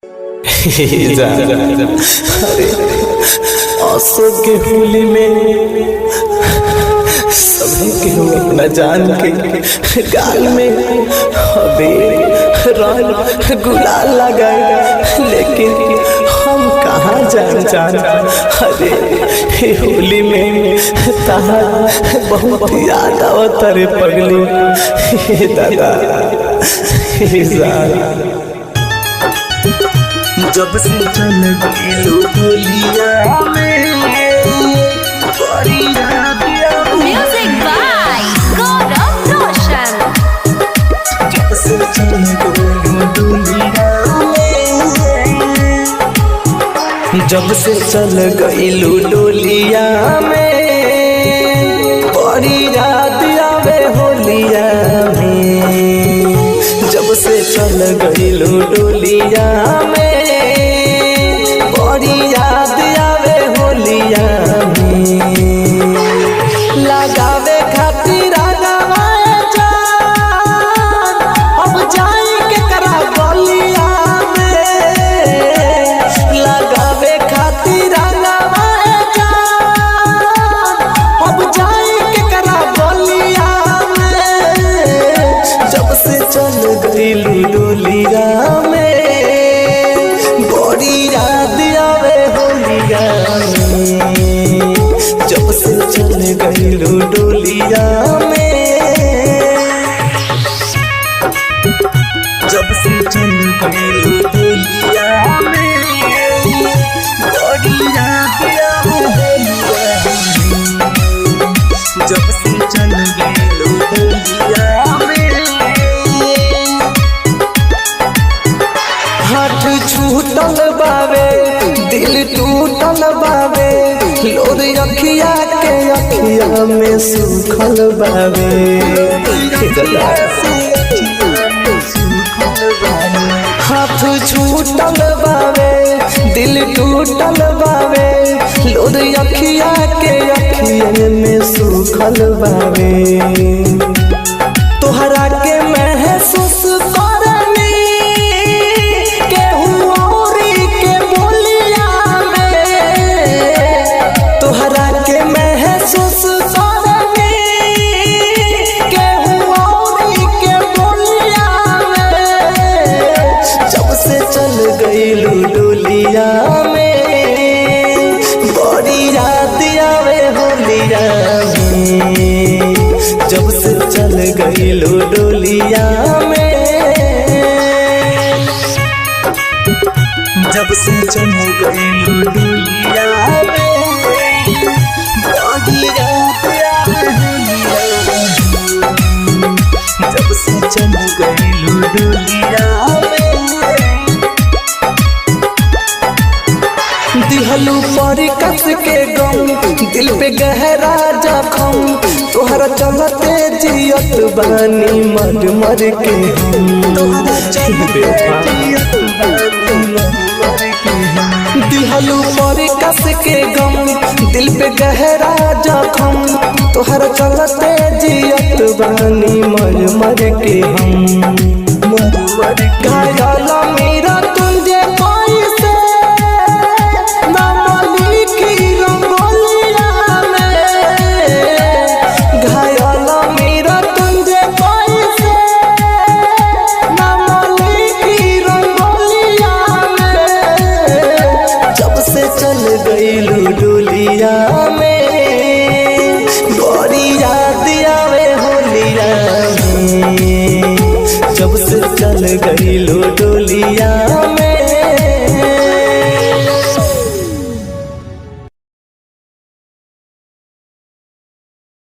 जा अरे आंसू के होली में सभी के न जान के गाल में अबीर रंग गुलाल लगाए, लेकिन हम कहाँ जान अरे होली में तहा बहुत याद आवत रे पगली दादा जब से चल गई होलिया में बड़ी याद म्यूजिक बाय गौरव रोशन। जब से चल गई होलिया में, जब से चल गई डोलिया में बड़ी याद आवे होलिया में। जब से चल गई डोलिया में बड़ी याद आवे होलिया में। लगावे खातिर लगावे जान अब जाई के करा गलिया में। लगावे खातिर लगावे जान अब जाई के करा गलिया में। जब से चल गई डोलिया में बड़ी याद आवे होलिया में। जब से चल गई डोलिया में, जब से चल गई डोलिया में बड़ी याद आवे होलिया में। जब से चल गई डोलिया में हाथ छूटल बावे दिल टूटल बावे, लोर अखिया के अखिया में सुखल बावे। हाथ छूटल बावे दिल टूटल बावे, लोर अखिया के अखिया में सुखल बावे। तोहरा के महसूस करनी केहू औरी के बोलिया में। तोहरा के महसूस करनी केहू औरी के बोलिया में। जब से चल गई डोलिया में बड़ी याद आवे होलिया में। जब से चल गई डोलिया में, जब से चल गई डोलिया में बड़ी याद आवे होलिया में। जब से चल गई डोलिया में दिहलू पर कस के गम दिल पे गहरा जखम। तोहरा चलते जियत बानी मर मर के हम। दिहलू पर कस के गम दिल पे गहरा जखम। तोहरा चलते जियत बानी मर मर के हम। घायल मेरा तुझे कैसे नाम लिखी रंगोलिया में। घायल मेरा तुझे कैसे नाम लिखी रंगोलिया में। जब से चल गई डोलिया